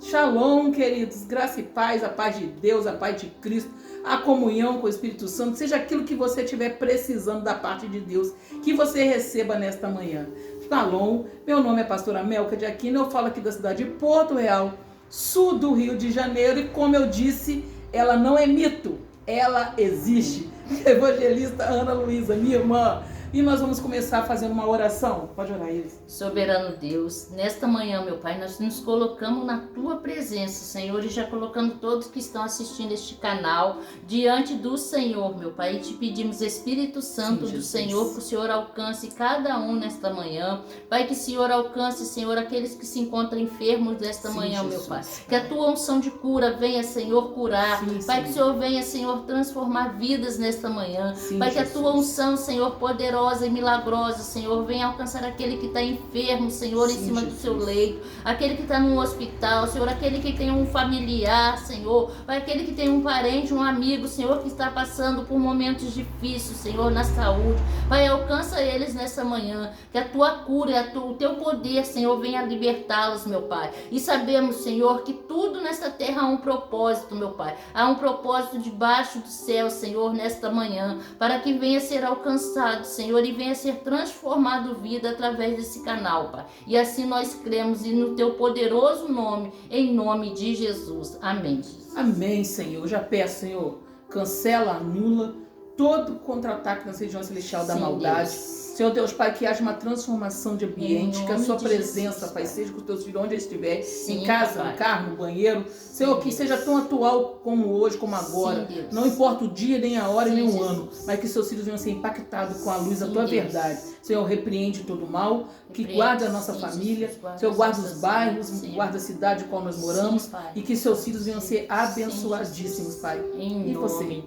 Shalom, queridos, graça e paz, a paz de Deus, a paz de Cristo, a comunhão com o Espírito Santo, seja aquilo que você estiver precisando da parte de Deus, que você receba nesta manhã. Shalom, meu nome é pastora Melca de Aquino, eu falo aqui da cidade de Porto Real, sul do Rio de Janeiro, e como eu disse, ela não é mito, ela existe. Evangelista Ana Luísa, minha irmã. E nós vamos começar fazendo uma oração. Pode orar, Iris. Soberano Deus, nesta manhã, meu Pai, nós nos colocamos na Tua presença, Senhor, e já colocando todos que estão assistindo este canal diante do Senhor, meu Pai, e te pedimos, Espírito Santo do Senhor, que o Senhor alcance cada um nesta manhã. Pai, que o Senhor alcance, Senhor, aqueles que se encontram enfermos nesta manhã, meu Pai. Que a Tua unção de cura venha, Senhor, curar. Pai, que o Senhor venha, Senhor, transformar vidas nesta manhã. Pai, que a Tua unção, Senhor, poderosa e milagrosa, Senhor, venha alcançar aquele que está enfermo, Senhor, em cima do seu leito, aquele que está no hospital, Senhor, aquele que tem um familiar, Senhor, aquele que tem um parente, um amigo, Senhor, que está passando por momentos difíceis, Senhor, na saúde. Pai, alcança eles nessa manhã, que a Tua cura, o Teu poder, Senhor, venha libertá-los, meu Pai. E sabemos, Senhor, que tudo nesta terra há um propósito, meu Pai. Há um propósito debaixo do céu, Senhor, nesta manhã, para que venha ser alcançado, Senhor, e venha ser transformado vida através desse canal, Pai. E assim nós cremos e no Teu poderoso nome, em nome de Jesus. Amém. Amém, Senhor. Já peço, Senhor, cancela, anula todo contra-ataque na região celestial da maldade. Deus. Senhor Deus, Pai, que haja uma transformação de ambiente, que a Sua presença, Jesus, Pai, seja com os Teus filhos onde eles estiverem, em casa, Pai, no carro, no banheiro. Senhor, que seja tão atual como hoje, como agora. Não importa o dia, nem a hora, nem o ano, mas que Seus filhos venham ser impactados com a luz da Tua verdade. Senhor, repreende todo o mal, que guarde a nossa família. Senhor, guarda os bairros, guarda a cidade em qual nós moramos, e que Seus filhos venham ser abençoadíssimos, Pai. E você?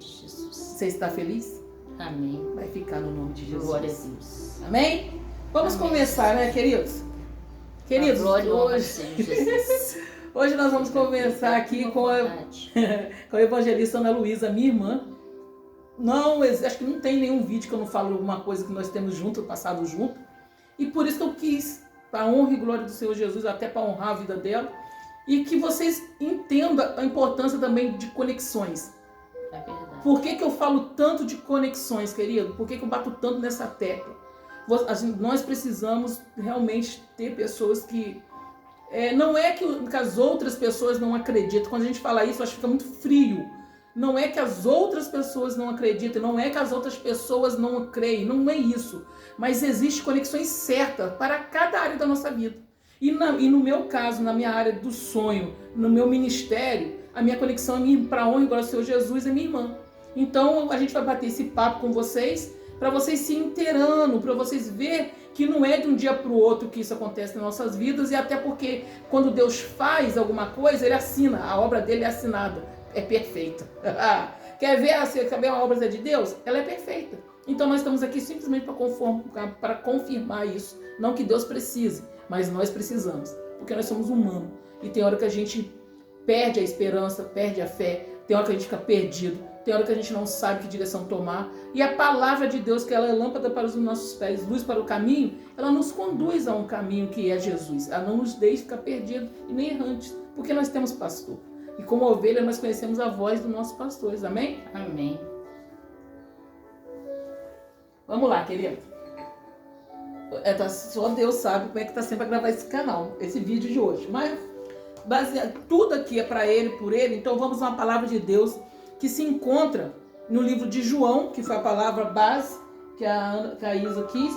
Você está feliz? Amém. Vai ficar no nome de Jesus. Glória a Deus. Amém? Vamos começar, né, queridos? Queridos, hoje nós vamos conversar aqui com a evangelista Ana Luísa, minha irmã. Não, acho que não tem nenhum vídeo que eu não falo alguma coisa que nós temos junto, passado junto. E por isso que eu quis, para a honra e glória do Senhor Jesus, até para honrar a vida dela. E que vocês entendam a importância também de conexões. É verdade. Por que eu falo tanto de conexões, querido? Por que eu bato tanto nessa tecla? Nós precisamos realmente ter pessoas que... não é que as outras pessoas não acreditam. Quando a gente fala isso, acho que fica muito frio. Não é que as outras pessoas não acreditam, não é que as outras pessoas não creem, não é isso. Mas existem conexões certas para cada área da nossa vida. E no meu caso, na minha área do sonho, no meu ministério, a minha conexão para a honra e glória do Senhor Jesus é minha irmã. Então a gente vai bater esse papo com vocês, para vocês se inteirando, para vocês verem que não é de um dia para o outro que isso acontece nas nossas vidas, e até porque quando Deus faz alguma coisa, Ele assina, a obra dele é assinada, é perfeita. Quer ver a obra de Deus? Ela é perfeita. Então nós estamos aqui simplesmente para confirmar isso. Não que Deus precise, mas nós precisamos, porque nós somos humanos. E tem hora que a gente perde a esperança, perde a fé, tem hora que a gente fica perdido, tem hora que a gente não sabe que direção tomar. E a palavra de Deus, que ela é lâmpada para os nossos pés, luz para o caminho, ela nos conduz a um caminho que é Jesus. Ela não nos deixa ficar perdidos e nem errantes, porque nós temos pastor. E como ovelha, nós conhecemos a voz dos nossos pastores. Amém? Amém. Vamos lá, querido. Só Deus sabe como é que está sempre a gravar esse canal, esse vídeo de hoje. Mas tudo aqui é para Ele, por Ele. Então vamos a uma palavra de Deus que se encontra no livro de João, que foi a palavra base que a Isa quis,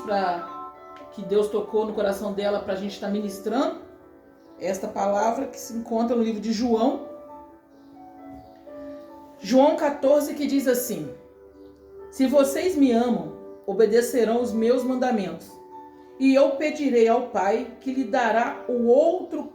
que Deus tocou no coração dela para a gente estar ministrando. Esta palavra que se encontra no livro de João. João 14, que diz assim: se vocês me amam, obedecerão os meus mandamentos. E eu pedirei ao Pai que lhe dará o outro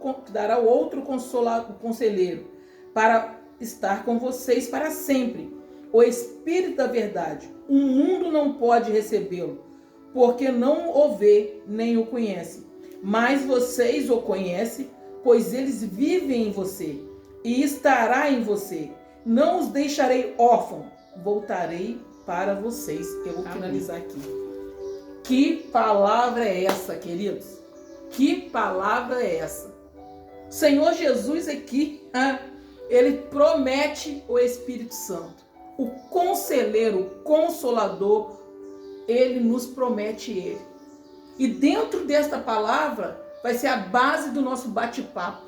conselheiro para estar com vocês para sempre. O Espírito da verdade. O mundo não pode recebê-lo, porque não o vê nem o conhece. Mas vocês o conhecem, pois eles vivem em você e estará em você. Não os deixarei órfãos, voltarei para vocês. Eu vou finalizar aqui. Que palavra é essa, queridos? Que palavra é essa? Senhor Jesus aqui, ele promete o Espírito Santo. O conselheiro, o consolador, ele nos promete ele. E dentro desta palavra vai ser a base do nosso bate-papo.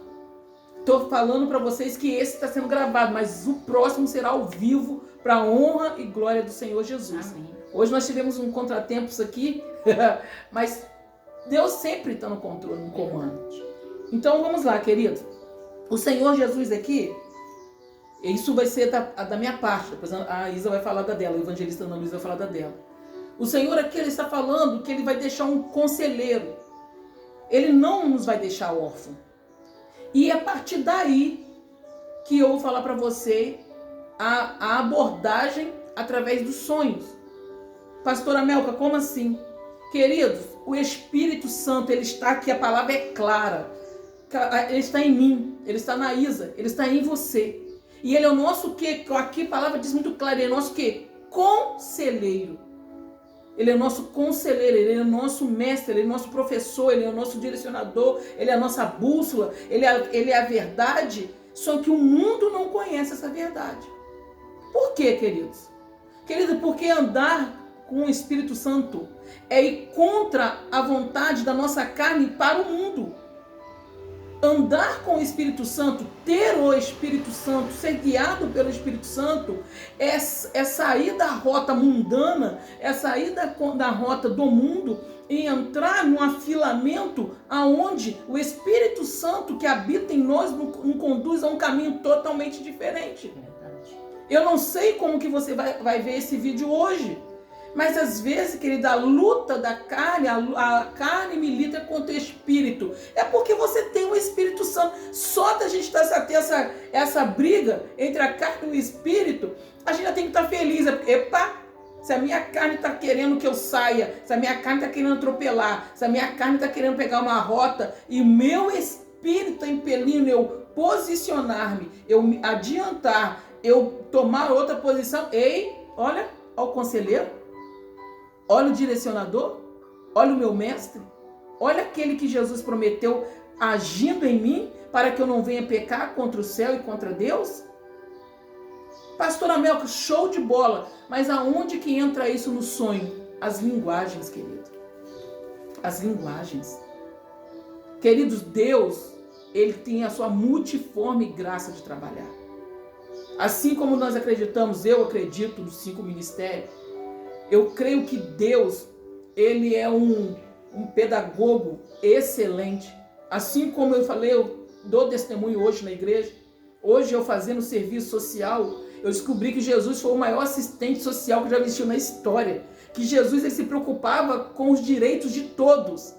Estou falando para vocês que esse está sendo gravado, mas o próximo será ao vivo para a honra e glória do Senhor Jesus. Amém. Hoje nós tivemos um contratempo aqui, mas Deus sempre está no controle, no comando. Então vamos lá, queridos. O Senhor Jesus aqui, isso vai ser da minha parte, depois a Isa vai falar da dela, o evangelista Ana Luísa vai falar da dela. O Senhor aqui, ele está falando que ele vai deixar um conselheiro. Ele não nos vai deixar órfão. E é a partir daí que eu vou falar para você a abordagem através dos sonhos. Pastora Melka, como assim? Queridos, o Espírito Santo, ele está aqui, a palavra é clara. Ele está em mim, ele está na Isa, ele está em você. E ele é o nosso quê? Aqui a palavra diz muito claro, ele é o nosso quê? Conselheiro. Ele é o nosso conselheiro, ele é o nosso mestre, ele é o nosso professor, ele é o nosso direcionador, ele é a nossa bússola, ele é a verdade, só que o mundo não conhece essa verdade. Por quê, queridos? Queridos, porque andar com o Espírito Santo é ir contra a vontade da nossa carne para o mundo. Andar com o Espírito Santo, ter o Espírito Santo, ser guiado pelo Espírito Santo, é sair da rota mundana, é sair da rota do mundo e entrar num afilamento aonde o Espírito Santo que habita em nós nos conduz a um caminho totalmente diferente. Eu não sei como que você vai ver esse vídeo hoje, mas às vezes, querida, a luta da carne, a carne milita contra o Espírito. É porque você tem o Espírito Santo. Só da gente ter essa briga entre a carne e o Espírito, a gente já tem que estar feliz. Epa, se a minha carne está querendo que eu saia, se a minha carne está querendo atropelar, se a minha carne está querendo pegar uma rota e o meu Espírito está impelindo eu posicionar-me, eu me adiantar, eu tomar outra posição, olha o conselheiro. Olha o direcionador, olha o meu mestre, olha aquele que Jesus prometeu agindo em mim para que eu não venha pecar contra o céu e contra Deus. Pastora Melka, show de bola, mas aonde que entra isso no sonho? As linguagens, querido. As linguagens. Queridos, Deus, ele tem a sua multiforme graça de trabalhar. Assim como nós acreditamos, eu acredito nos 5 ministérios, eu creio que Deus, ele é um pedagogo excelente. Assim como eu falei, eu dou testemunho hoje na igreja. Hoje eu fazendo serviço social, eu descobri que Jesus foi o maior assistente social que já existiu na história. Que Jesus, ele se preocupava com os direitos de todos.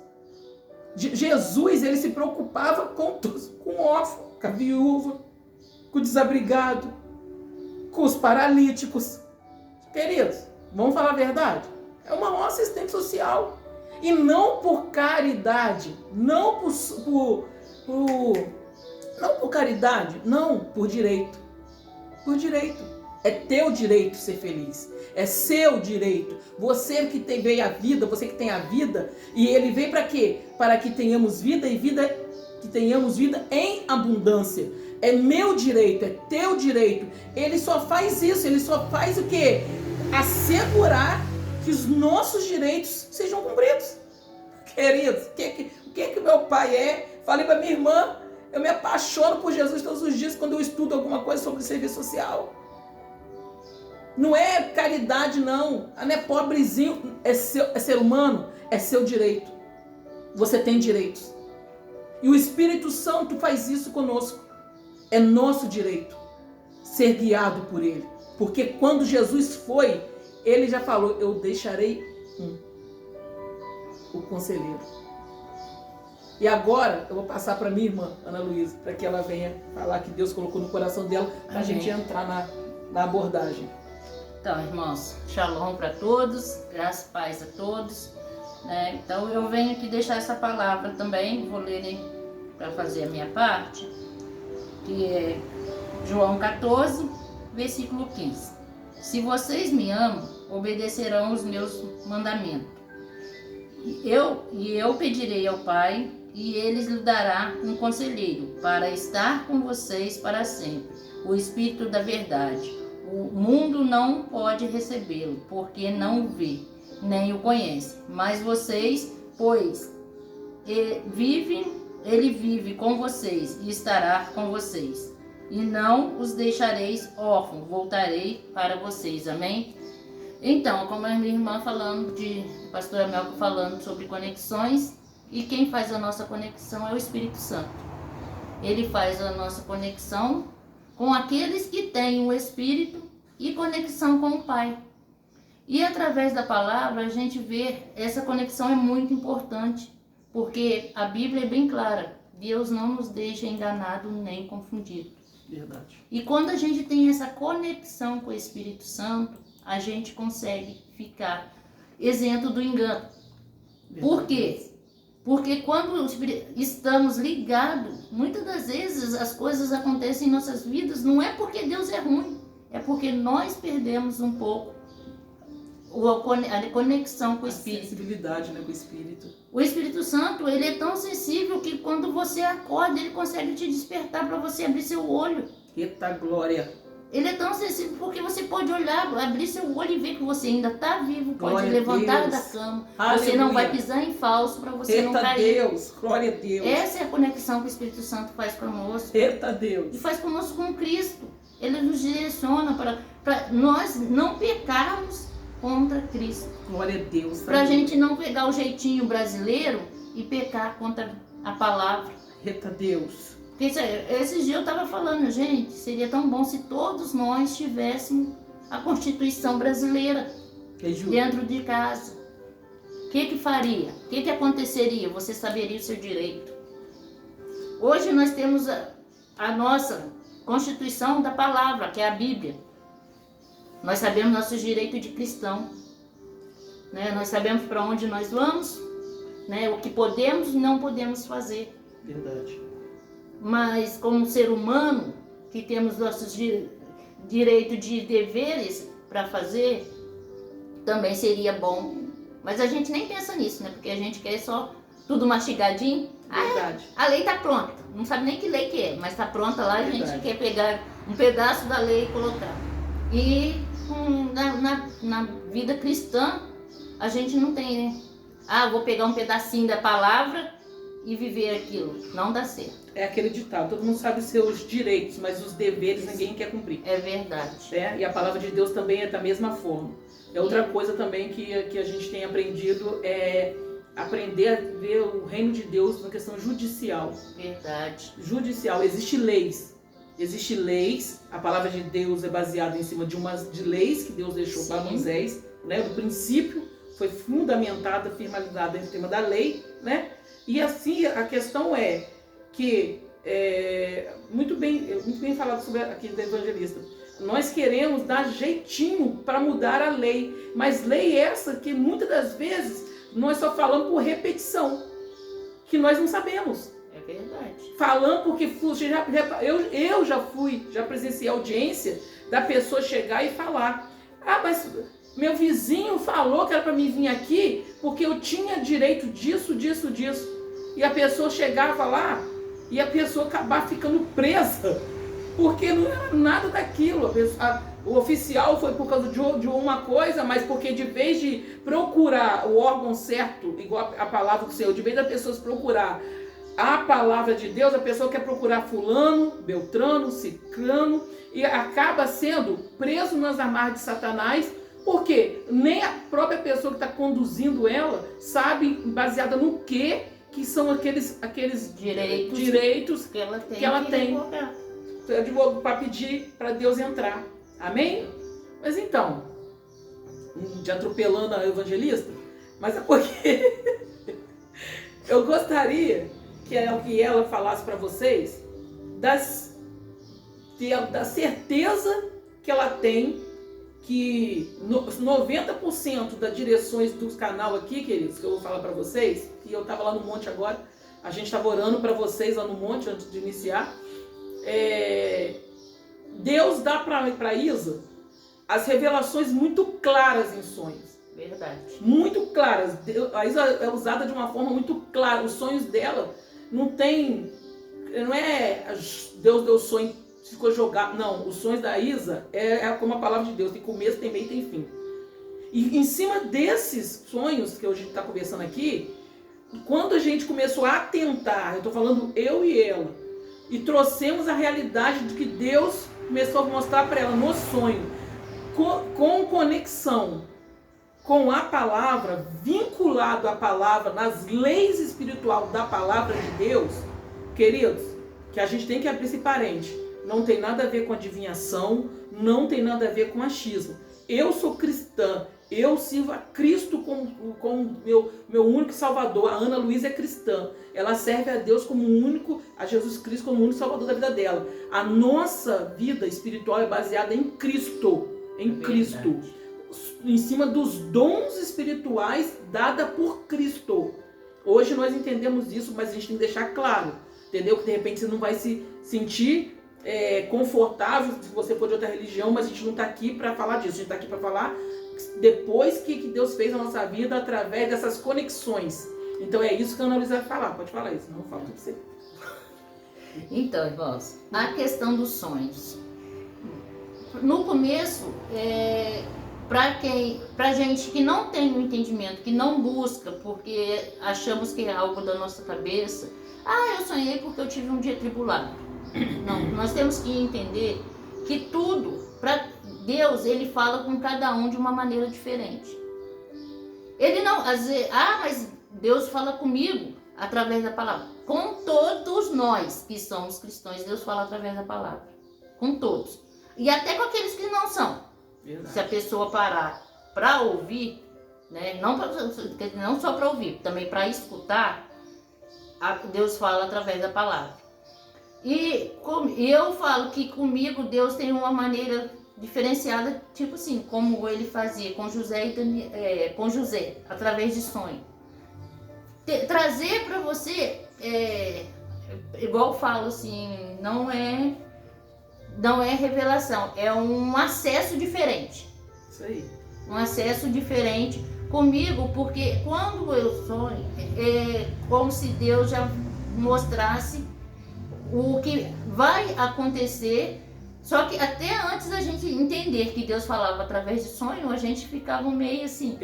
Jesus, ele se preocupava com todos, com o órfão, com a viúva, com o desabrigado, com os paralíticos. Queridos, vamos falar a verdade? É o maior assistente social. E não por caridade, não por caridade, não por direito. Por direito. É teu direito ser feliz. É seu direito. Você que veio a vida, você que tem a vida, e ele veio para quê? Para que tenhamos vida e que tenhamos vida em abundância. É meu direito, é teu direito. Ele só faz isso, ele só faz o quê? Assegurar que os nossos direitos sejam cumpridos. Queridos, o que meu pai é? Falei para minha irmã, eu me apaixono por Jesus todos os dias quando eu estudo alguma coisa sobre serviço social. Não é caridade, não. Não é pobrezinho, é ser humano, é seu direito. Você tem direitos. E o Espírito Santo faz isso conosco. É nosso direito ser guiado por ele. Porque quando Jesus foi, ele já falou, eu deixarei o conselheiro. E agora eu vou passar para minha irmã, Ana Luísa, para que ela venha falar que Deus colocou no coração dela para a gente entrar na abordagem. Então, irmãos, shalom para todos, graças e paz a todos. Então eu venho aqui deixar essa palavra também, vou ler para fazer a minha parte, que é João 14, versículo 15. Se vocês me amam, obedecerão os meus mandamentos. E eu pedirei ao Pai, e ele lhe dará um conselheiro para estar com vocês para sempre, o Espírito da verdade. O mundo não pode recebê-lo, porque não o vê, nem o conhece. Mas vocês, pois, ele vive com vocês e estará com vocês. E não os deixareis órfãos, voltarei para vocês. Amém? Então, como a minha irmã falando, a pastora Melco falando sobre conexões, e quem faz a nossa conexão é o Espírito Santo. Ele faz a nossa conexão com aqueles que têm o Espírito e conexão com o Pai. E através da palavra a gente vê essa conexão é muito importante, porque a Bíblia é bem clara, Deus não nos deixa enganado nem confundido. Verdade. E quando a gente tem essa conexão com o Espírito Santo, a gente consegue ficar isento do engano. Verdade. Por quê? Porque quando estamos ligados, muitas das vezes as coisas acontecem em nossas vidas, não é porque Deus é ruim, é porque nós perdemos um pouco a conexão com o Espírito. A sensibilidade, né, com o Espírito. O Espírito Santo, ele é tão sensível que quando você acorda, ele consegue te despertar para você abrir seu olho. Eita glória! Ele é tão sensível porque você pode olhar, abrir seu olho e ver que você ainda está vivo, pode Glória levantar da cama. Aleluia. Você não vai pisar em falso para você não Eita cair. Deus! Glória a Deus! Essa é a conexão que o Espírito Santo faz conosco. Eita Deus! E faz conosco com Cristo. Ele nos direciona para nós não pecarmos contra Cristo. Glória a Deus! Para a gente não pegar o jeitinho brasileiro e pecar contra a palavra. Eita Deus! Porque esses dias eu estava falando, gente, seria tão bom se todos nós tivéssemos a Constituição brasileira dentro de casa. O que faria? O que aconteceria? Você saberia o seu direito. Hoje nós temos a nossa Constituição da palavra, que é a Bíblia. Nós sabemos nossos direitos de cristão. Né? Nós sabemos para onde nós vamos, né? O que podemos e não podemos fazer. Verdade. Mas como ser humano, que temos nossos direitos de deveres para fazer, também seria bom. Mas a gente nem pensa nisso, né? Porque a gente quer só tudo mastigadinho. Verdade. A lei está pronta. Não sabe nem que lei que é, mas está pronta lá. Verdade. A gente quer pegar um pedaço da lei e colocar. E na vida cristã, a gente não tem, né? Vou pegar um pedacinho da palavra e viver aquilo. Não dá certo. É aquele ditado, todo mundo sabe seus direitos, mas os deveres ninguém quer cumprir. É verdade. E a palavra de Deus também é da mesma forma. Outra coisa também que a gente tem aprendido é aprender a ver o reino de Deus na questão judicial. Verdade. Judicial, existem leis, a palavra de Deus é baseada em cima de leis que Deus deixou para Moisés, né? O princípio foi fundamentada, firmada em cima da lei, né? E assim a questão é que, muito bem falado sobre aqui da evangelista, nós queremos dar jeitinho para mudar a lei, mas lei essa que muitas das vezes nós só falamos por repetição, que nós não sabemos. É verdade. Falando porque eu já presenciei audiência da pessoa chegar e falar: mas meu vizinho falou que era para mim vir aqui porque eu tinha direito disso. E a pessoa chegava lá e a pessoa acabar ficando presa porque não era nada daquilo. O oficial foi por causa de uma coisa, mas porque de vez de procurar o órgão certo, igual a palavra do Senhor, de vez das pessoas procurar a palavra de Deus, a pessoa quer procurar fulano, beltrano, ciclano, e acaba sendo preso nas amarras de Satanás, porque nem a própria pessoa que está conduzindo ela sabe, baseada no que são aqueles direitos que ela tem para pedir para Deus entrar. Amém? Mas então, de atropelando a evangelista, mas é porque eu gostaria que ela falasse para vocês da certeza que ela tem que 90% das direções dos canal aqui, queridos, que eu vou falar para vocês, que eu estava lá no monte agora, a gente estava orando para vocês lá no monte antes de iniciar, Deus dá para Isa as revelações muito claras em sonhos. Verdade. Muito claras. A Isa é usada de uma forma muito clara. Os sonhos dela não é Deus deu sonho, ficou jogado. Não, os sonhos da Isa é como a palavra de Deus, tem começo, tem meio, tem fim. E em cima desses sonhos que a gente está conversando aqui, quando a gente começou a atentar, eu estou falando eu e ela, e trouxemos a realidade de que Deus começou a mostrar para ela no sonho, com conexão com a palavra, vinculado à palavra, nas leis espirituais da palavra de Deus, queridos, que a gente tem que abrir esse parente. Não tem nada a ver com adivinhação, não tem nada a ver com achismo. Eu sou cristã, eu sirvo a Cristo como meu único salvador. A Ana Luísa é cristã, ela serve a Deus como único, a Jesus Cristo como único salvador da vida dela. A nossa vida espiritual é baseada em Cristo, em cima dos dons espirituais dada por Cristo. Hoje nós entendemos isso, mas a gente tem que deixar claro, entendeu? Que de repente você não vai se sentir confortável se você for de outra religião, mas a gente não está aqui para falar disso, a gente está aqui para falar depois que Deus fez a nossa vida através dessas conexões. Então é isso que a Ana Luísa vai falar. Pode falar isso, não fala tudo você. Então, irmãos, a questão dos sonhos. No começo, pra gente que não tem um entendimento, que não busca, porque achamos que é algo da nossa cabeça. Eu sonhei porque eu tive um dia tribulado. Não, nós temos que entender que tudo, para Deus, ele fala com cada um de uma maneira diferente. Ele não, às vezes, mas Deus fala comigo através da palavra. Com todos nós que somos cristãos, Deus fala através da palavra. Com todos. E até com aqueles que não são. Verdade. Se a pessoa parar para ouvir, né, não só para ouvir, também para escutar, Deus fala através da palavra. E eu falo que comigo Deus tem uma maneira diferenciada, tipo assim, como ele fazia com José, através de sonho. Trazer para você, igual eu falo assim, não é revelação, é um acesso diferente. Isso aí. Um acesso diferente comigo, porque quando eu sonho, é como se Deus já mostrasse o que vai acontecer. Só que até antes da gente entender que Deus falava através de sonho, a gente ficava meio assim...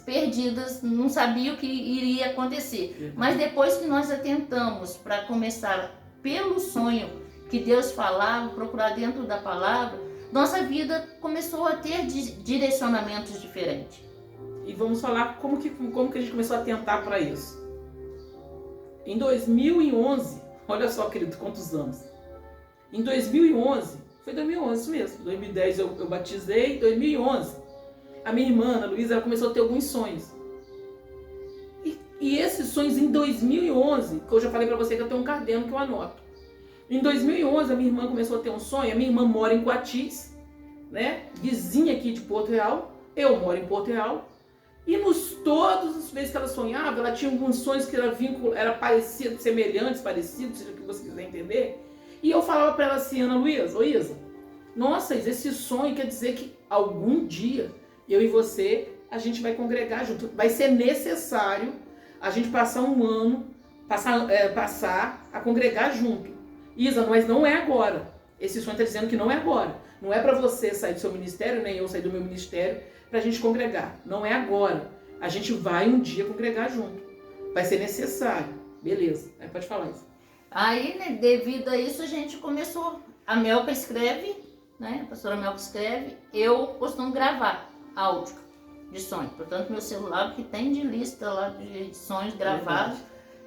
Perdidas, não sabia o que iria acontecer. Verdade. Mas depois que nós atentamos para começar pelo sonho que Deus falava, procurar dentro da palavra, nossa vida começou a ter direcionamentos diferentes. E vamos falar como que a gente começou a atentar para isso. Em 2011, olha só, querido, quantos anos. Em 2011... Foi 2011 isso mesmo. 2010 eu batizei, 2011 a minha irmã, Ana Luísa, ela começou a ter alguns sonhos. E esses sonhos em 2011, que eu já falei pra você que eu tenho um caderno que eu anoto. Em 2011 a minha irmã começou a ter um sonho. A minha irmã mora em Coatis, né? Vizinha aqui de Porto Real. Eu moro em Porto Real. E todas as vezes que ela sonhava, ela tinha alguns sonhos que era parecidos, semelhantes, parecidos, seja o que você quiser entender. E eu falava para ela assim, Ana Luísa, Isa, nossa, esse sonho quer dizer que algum dia eu e você, a gente vai congregar junto. Vai ser necessário a gente passar um ano, passar a congregar junto. Isa, mas não é agora. Esse sonho está dizendo que não é agora. Não é para você sair do seu ministério, nem eu sair do meu ministério, para a gente congregar. Não é agora. A gente vai um dia congregar junto. Vai ser necessário. Beleza. Aí pode falar isso. Aí, né, devido a isso, a gente começou. A Melka escreve, né? A pastora Melka escreve. Eu costumo gravar áudio de sonho. Portanto, meu celular que tem de lista lá de sonhos gravados,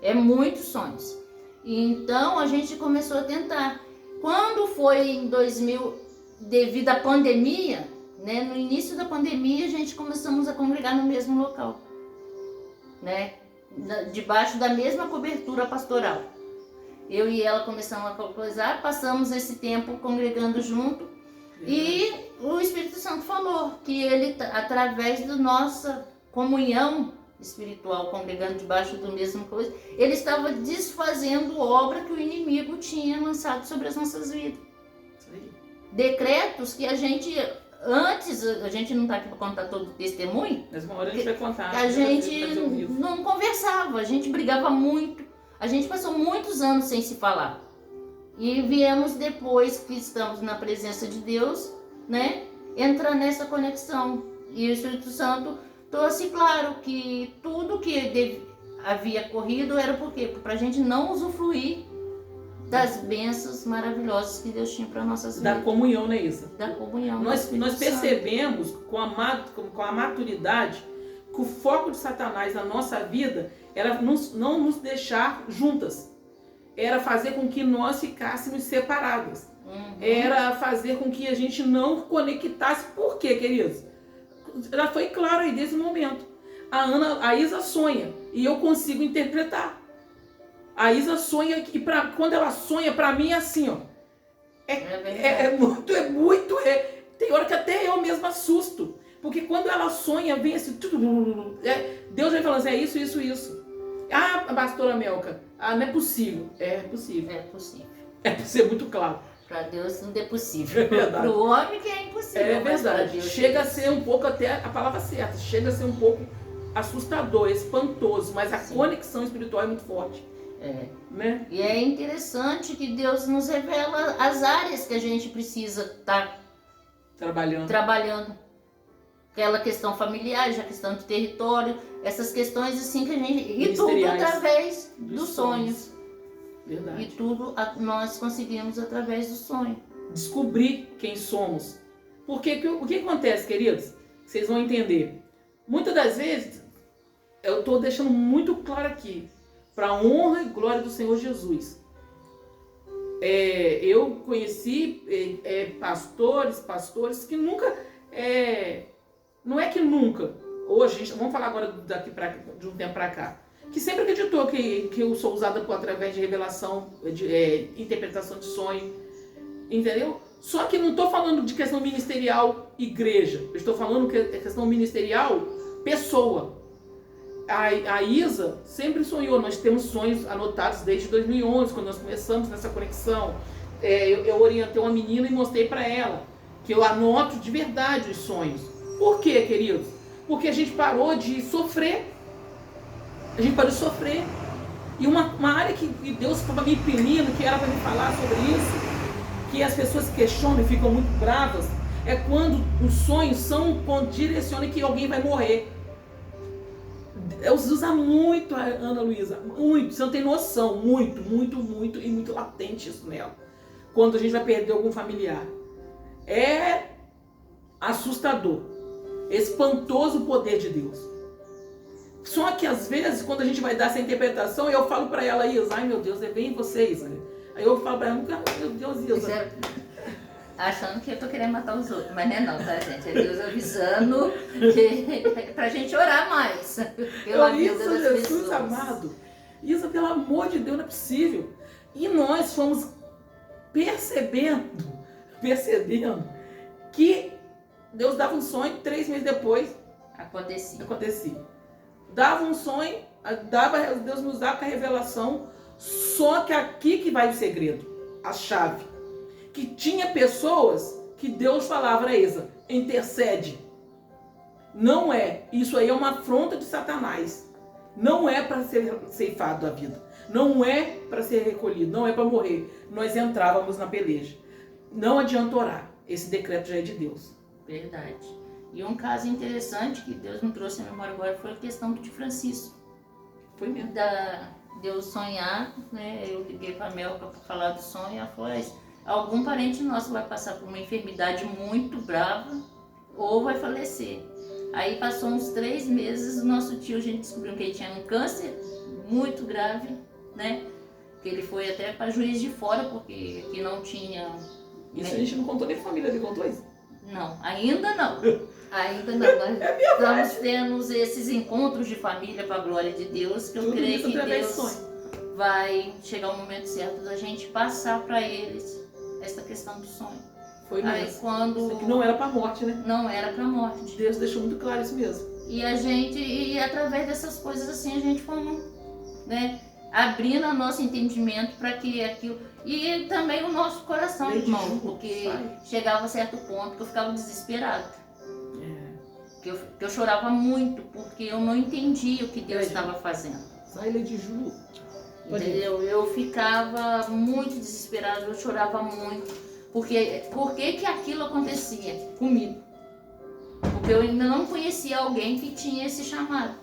é muitos sonhos. Então, a gente começou a tentar. Quando foi em 2000, devido à pandemia, né? No início da pandemia, a gente começamos a congregar no mesmo local, né? Debaixo da mesma cobertura pastoral. Eu e ela começamos a coisar, passamos esse tempo congregando junto. E o Espírito Santo falou que ele, através da nossa comunhão espiritual, congregando debaixo do mesmo coisa, ele estava desfazendo obra que o inimigo tinha lançado sobre as nossas vidas. Decretos que a gente, antes, a gente não está aqui para contar todo o testemunho, mas uma hora a gente vai contar. A gente não conversava, a gente brigava muito. A gente passou muitos anos sem se falar. E viemos depois que estamos na presença de Deus, né? Entrar nessa conexão. E o Espírito Santo trouxe claro que tudo que havia corrido era por quê? Para a gente não usufruir das bênçãos maravilhosas que Deus tinha para nossas vidas. Da comunhão, né, Isa? Da comunhão. Nós percebemos com a maturidade que o foco de Satanás na nossa vida era não nos deixar juntas. Era fazer com que nós ficássemos separadas. Era fazer com que a gente não conectasse. Por quê, queridos? Já foi claro aí desde o momento. A Isa sonha e eu consigo interpretar. A Isa sonha e quando ela sonha, pra mim é assim, ó. Tem hora que até eu mesma assusto. Porque quando ela sonha, vem assim, Deus vai falando assim, é isso, isso, isso. Ah, pastora Melka, não é possível. É possível. É possível. É pra ser muito claro. Para Deus não é possível. É verdade. Para o homem que é impossível. É verdade. Deus Chega a ser um pouco, até a palavra certa, chega a ser um pouco assustador, espantoso, mas a conexão espiritual é muito forte. Né? E é interessante que Deus nos revela as áreas que a gente precisa estar trabalhando. Aquela questão familiar, a questão de território, essas questões assim que a gente... E tudo através dos sonhos. Verdade. E tudo nós conseguimos através do sonho. Descobrir quem somos. Porque o que acontece, queridos? Vocês vão entender. Muitas das vezes, eu estou deixando muito claro aqui, para a honra e glória do Senhor Jesus. Eu conheci pastores que nunca... não é que nunca. Hoje, vamos falar agora de um tempo para cá. Que sempre acreditou que eu sou usada através de revelação, de interpretação de sonho. Entendeu? Só que não estou falando de questão ministerial igreja. Eu estou falando que é questão ministerial pessoa. A Isa sempre sonhou. Nós temos sonhos anotados desde 2011, quando nós começamos nessa conexão. Eu orientei uma menina e mostrei para ela que eu anoto de verdade os sonhos. Por quê, queridos? Porque a gente parou de sofrer. A gente parou de sofrer. E uma área que Deus estava me impelindo, que era para me falar sobre isso, que as pessoas questionam e ficam muito bravas, é quando os sonhos são quando direcionam que alguém vai morrer. Deus usa muito a Ana Luísa, muito, você não tem noção, muito e muito latente isso nela. Quando a gente vai perder algum familiar. É assustador, espantoso o poder de Deus. Só que às vezes, quando a gente vai dar essa interpretação, eu falo pra ela, Isa, ai meu Deus, vem vocês, né? Aí eu falo pra ela, meu Deus, Isa. Achando que eu tô querendo matar os outros, mas não é não, tá, gente? É Deus avisando pra gente orar mais pela vida das Jesus pessoas. Amado. Isa, pelo amor de Deus, não é possível. E nós fomos percebendo que Deus dava um sonho, 3 meses depois acontecia. Dava um sonho, Deus nos dava a revelação, só que aqui que vai o segredo, a chave. Que tinha pessoas que Deus falava, Isa, intercede. Não é, isso aí é uma afronta de Satanás. Não é para ser ceifado da vida. Não é para ser recolhido, não é para morrer. Nós entrávamos na peleja. Não adianta orar, esse decreto já é de Deus. Verdade. E um caso interessante que Deus me trouxe à memória agora foi a questão de Francisco. Foi mesmo. De eu sonhar, né? Eu liguei para a Melka para falar do sonho e ela falou, algum parente nosso vai passar por uma enfermidade muito brava ou vai falecer. Aí passou uns 3 meses, o nosso tio, a gente descobriu que ele tinha um câncer muito grave, né? Que ele foi até para Juiz de Fora, porque aqui não tinha... Isso a gente não contou nem família, ele contou isso? Não, ainda não. Ainda não. Nós estamos tendo esses encontros de família para a glória de Deus, que eu creio que Deus vai chegar o momento certo da gente passar para eles essa questão do sonho. Foi mesmo. Aí quando... Isso aqui não era para morte, né? Não era para morte. Deus deixou muito claro isso mesmo. E através dessas coisas assim, a gente foi, né, abrindo o nosso entendimento para que aquilo... E também o nosso coração, irmão, porque chegava a certo ponto que eu ficava desesperada. Que eu chorava muito, porque eu não entendia o que Deus estava fazendo. Sai, Lady Ju. entendeu? Eu ficava muito desesperada, eu chorava muito. Porque por que aquilo acontecia comigo? Porque eu ainda não conhecia alguém que tinha esse chamado.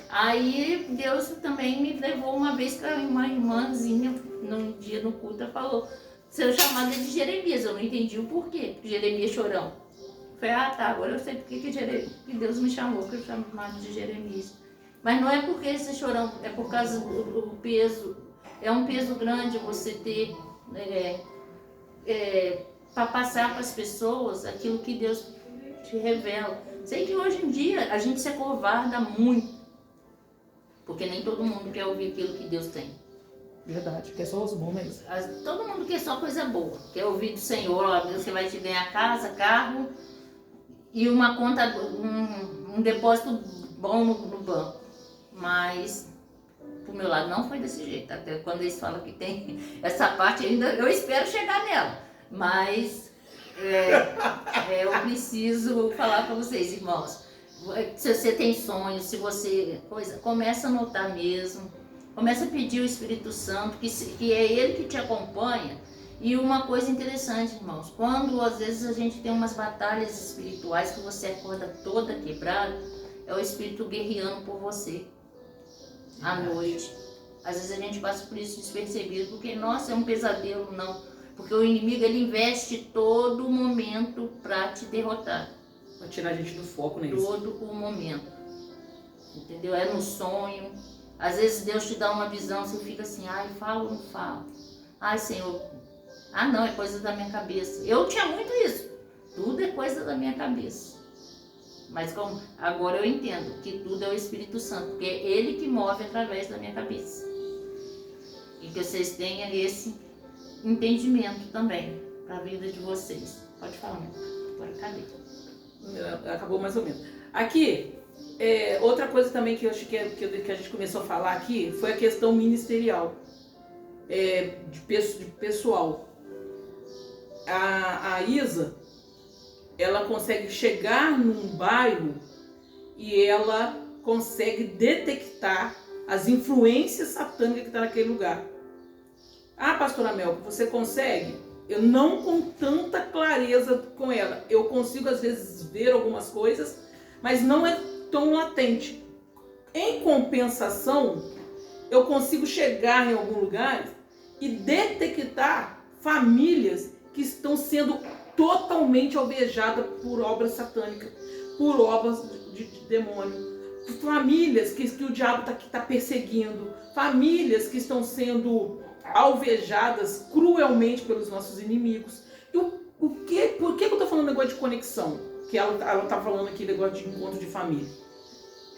Aí Deus também me levou uma vez para uma irmãzinha, num dia no culto, ela falou, seu chamado é de Jeremias. Eu não entendi o porquê, Jeremias chorão. Eu falei, ah tá, agora eu sei porque que Deus me chamou, que eu chamado de Jeremias. Mas não é porque esse chorão, é por causa do peso. É um peso grande você ter, para passar para as pessoas aquilo que Deus te revela. Sei que hoje em dia a gente se acovarda muito, porque nem todo mundo quer ouvir aquilo que Deus tem. Verdade, quer só os bons, né? Todo mundo quer só coisa boa, quer ouvir do Senhor, ó, você vai te ganhar casa, carro e uma conta, um depósito bom no banco. Mas pro meu lado não foi desse jeito. Até quando eles falam que tem essa parte, ainda eu espero chegar nela. Mas eu preciso falar para vocês, irmãos. Se você tem sonhos, se você começa a anotar mesmo. Começa a pedir o Espírito Santo, que é Ele que te acompanha. E uma coisa interessante, irmãos, quando às vezes a gente tem umas batalhas espirituais que você acorda toda quebrada, é o Espírito guerreando por você à noite. Às vezes a gente passa por isso despercebido, porque, nossa, é um pesadelo, não. Porque o inimigo, ele investe todo momento para te derrotar. Para tirar a gente do foco, né? Todo o momento. Entendeu? É no sonho. Às vezes Deus te dá uma visão, você fica assim, ai, falo ou não falo? Ai, Senhor, não, é coisa da minha cabeça. Eu tinha muito isso. Tudo é coisa da minha cabeça. Mas agora eu entendo que tudo é o Espírito Santo, porque é Ele que move através da minha cabeça. E que vocês tenham esse entendimento também para a vida de vocês. Pode falar, agora cadê? Acabou mais ou menos. Aqui, outra coisa também que eu acho que a gente começou a falar aqui foi a questão ministerial, de pessoal. A Isa, ela consegue chegar num bairro e ela consegue detectar as influências satânicas que estão naquele lugar. Ah, pastora Mel, você consegue? Eu não com tanta clareza com ela. Eu consigo às vezes ver algumas coisas, mas não é tão latente. Em compensação, eu consigo chegar em algum lugar e detectar famílias que estão sendo totalmente alvejadas por obras satânicas, por obras de demônio. Famílias que o diabo está perseguindo, famílias que estão sendo alvejadas cruelmente pelos nossos inimigos. E por que eu estou falando negócio de conexão? Que ela está falando aqui negócio de encontro de família.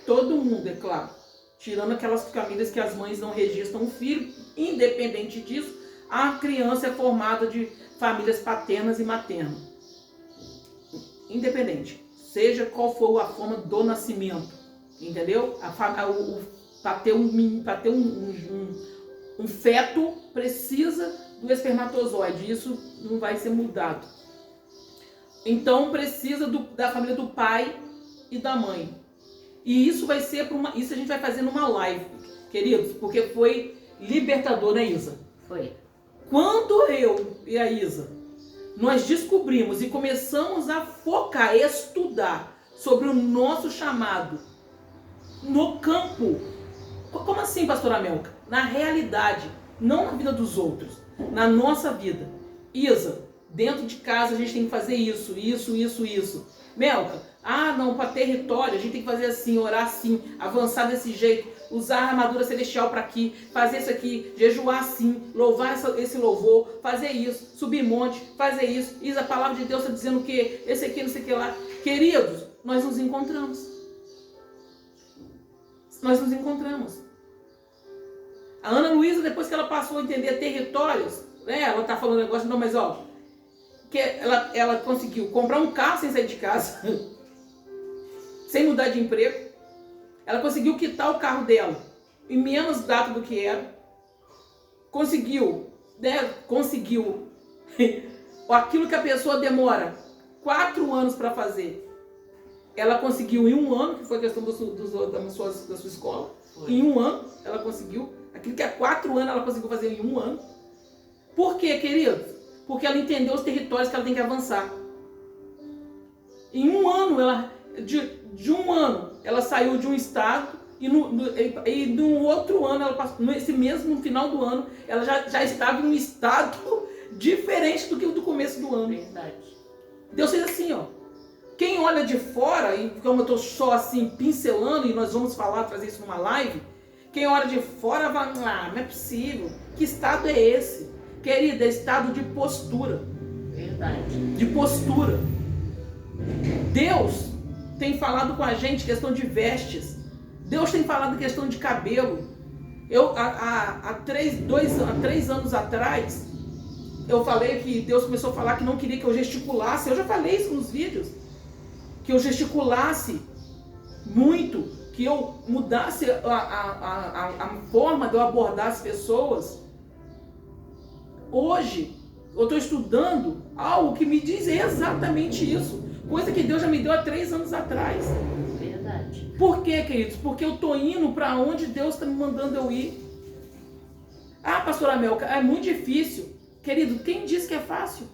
Todo mundo, é claro, tirando aquelas famílias que as mães não registram o filho, independente disso, a criança é formada de famílias paternas e maternas. Independente, seja qual for a forma do nascimento, entendeu? Para ter um feto precisa do espermatozoide, isso não vai ser mudado. Então precisa da família do pai e da mãe. E isso vai ser isso a gente vai fazer numa live, queridos, porque foi libertador, né, Isa? Foi. Quando eu e a Isa, nós descobrimos e começamos a focar, estudar sobre o nosso chamado no campo. Como assim, pastora Melka? Na realidade, não na vida dos outros, na nossa vida. Isa, dentro de casa a gente tem que fazer isso. Melka, não, para território a gente tem que fazer assim, orar assim, avançar desse jeito, usar a armadura celestial para aqui, fazer isso aqui, jejuar assim, louvar esse louvor, fazer isso, subir monte, fazer isso. Isa, a palavra de Deus está dizendo o quê? Esse aqui, não sei o que lá. Queridos, nós nos encontramos. A Ana Luísa, depois que ela passou a entender territórios, né, ela tá falando negócio, não, mas que ela conseguiu comprar um carro sem sair de casa, sem mudar de emprego. Ela conseguiu quitar o carro dela em menos data do que era. Conseguiu aquilo que a pessoa demora 4 anos para fazer. Ela conseguiu em 1 ano, que foi a questão da sua escola. Foi. Em 1 ano ela conseguiu. Aquilo que há 4 anos ela conseguiu fazer em 1 ano. Por quê, queridos? Porque ela entendeu os territórios que ela tem que avançar. Em 1 ano, de 1 ano, ela saiu de um estado e no outro ano, ela passou, nesse mesmo final do ano, ela já estava em um estado diferente do que o do começo do ano. Verdade. Deus fez assim, ó. Quem olha de fora, e como eu estou só assim pincelando, e nós vamos trazer isso numa live, quem olha de fora vai, não é possível. Que estado é esse? Querida, é estado de postura. Verdade. De postura. Deus tem falado com a gente questão de vestes. Deus tem falado questão de cabelo. Há 3 anos atrás, eu falei que Deus começou a falar que não queria que eu gesticulasse. Eu já falei isso nos vídeos. Que eu gesticulasse muito, que eu mudasse a forma de eu abordar as pessoas. Hoje, eu estou estudando algo que me diz exatamente isso. Coisa que Deus já me deu há 3 anos atrás. Verdade. Por quê, queridos? Porque eu estou indo para onde Deus está me mandando eu ir. Ah, pastora Melka, é muito difícil. Querido, quem disse que é fácil?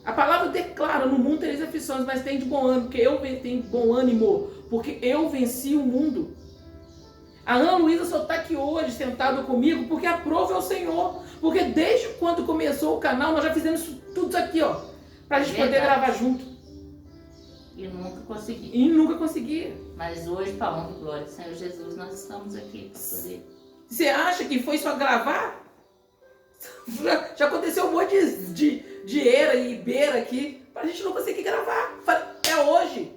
A palavra declara, no mundo tereis aflições, mas tem de bom ânimo, porque eu tenho bom ânimo, porque eu venci o mundo. A Ana Luísa só está aqui hoje, sentada comigo, porque aprova é o Senhor. Porque desde quando começou o canal, nós já fizemos tudo isso aqui, ó, para a gente poder gravar junto. E nunca consegui. E nunca conseguia. Mas hoje, para honra e glória do Senhor Jesus, nós estamos aqui para poder. Você acha que foi só gravar? Já aconteceu um monte de era e beira aqui, pra gente não conseguir gravar. É hoje.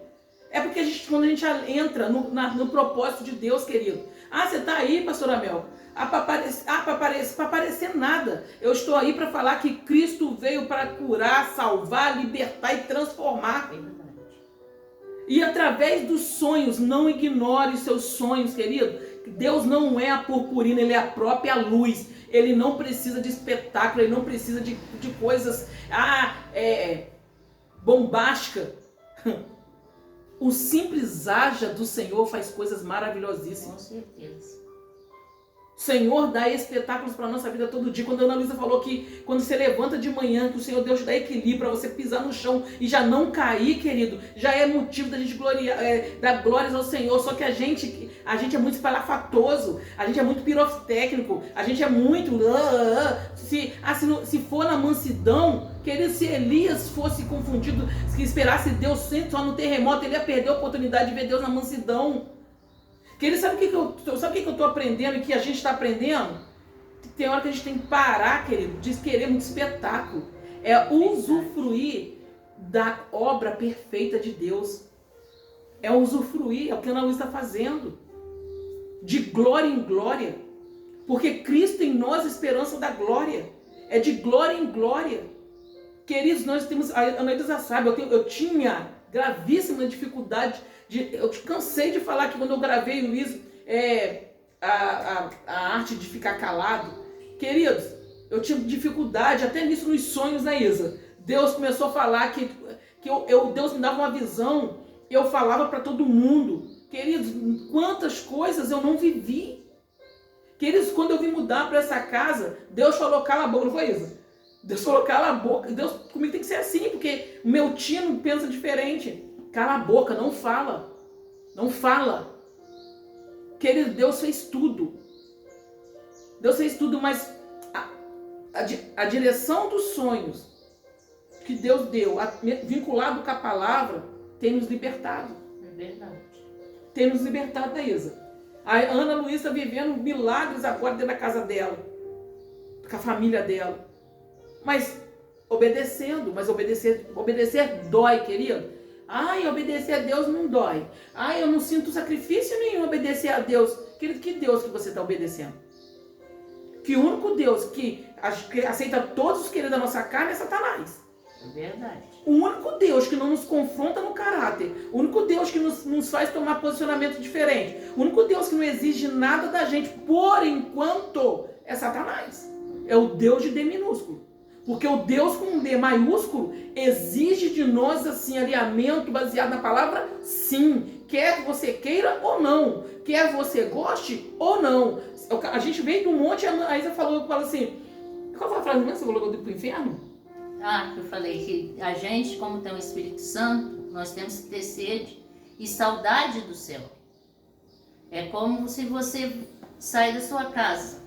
É porque quando a gente entra no propósito de Deus, querido. Ah, você tá aí, pastora Mel? Para aparecer nada. Eu estou aí para falar que Cristo veio para curar, salvar, libertar e transformar. E através dos sonhos, não ignore os seus sonhos, querido. Deus não é a purpurina, Ele é a própria luz. Ele não precisa de espetáculo, Ele não precisa de coisas bombásticas. O simples haja do Senhor faz coisas maravilhosíssimas. Com certeza. O Senhor dá espetáculos para a nossa vida todo dia. Quando a Ana Luísa falou que quando você levanta de manhã, que o Senhor Deus te dá equilíbrio para você pisar no chão e já não cair, querido, já é motivo da gente dar glórias ao Senhor. Só que a gente é muito espalhafatoso, a gente é muito pirotécnico, a gente é muito... Se for na mansidão, querido, se Elias fosse confundido, se esperasse Deus sempre só no terremoto, ele ia perder a oportunidade de ver Deus na mansidão. Querido, sabe o que eu estou aprendendo e que a gente está aprendendo? Tem hora que a gente tem que parar, querido, de querer muito espetáculo. É usufruir da obra perfeita de Deus. É usufruir, é o que a Ana Luísa está fazendo. De glória em glória. Porque Cristo em nós, esperança da glória. É de glória em glória. Queridos, nós temos... A Ana Luísa sabe, eu tinha gravíssima dificuldade... Eu cansei de falar que quando eu gravei, Luiz, a arte de ficar calado. Queridos, eu tinha dificuldade até nisso nos sonhos, né, Isa? Deus começou a falar que Deus me dava uma visão, eu falava para todo mundo. Queridos, quantas coisas eu não vivi. Queridos, quando eu vim mudar para essa casa, Deus falou, cala a boca, não foi, Isa? Deus falou, cala a boca. Deus, comigo tem que ser assim, porque o meu tino pensa diferente. Cala a boca, não fala. Não fala. Querido, Deus fez tudo. Deus fez tudo, mas a direção dos sonhos que Deus deu, vinculado com a palavra, tem nos libertado. É verdade. Tem nos libertado, Isa. A Ana Luísa está vivendo milagres agora dentro da casa dela. Com a família dela. Mas obedecendo. Mas obedecer dói, querido. Ai, obedecer a Deus não dói. Ai, eu não sinto sacrifício nenhum obedecer a Deus. Querido, que Deus que você está obedecendo? Que o único Deus que aceita todos os queridos da nossa carne é Satanás. É verdade. O único Deus que não nos confronta no caráter. O único Deus que nos faz tomar posicionamento diferente. O único Deus que não exige nada da gente, por enquanto, é Satanás. É o Deus de D minúsculo. Porque o Deus com um D maiúsculo exige de nós assim, alinhamento baseado na palavra sim. quer você queira ou não, quer você goste ou não. A gente veio do monte, a Isa falou assim, qual foi a frase mesmo que você falou que eu pro inferno? Eu falei que a gente, como tem o Espírito Santo, nós temos que ter sede e saudade do céu. É como se você sai da sua casa.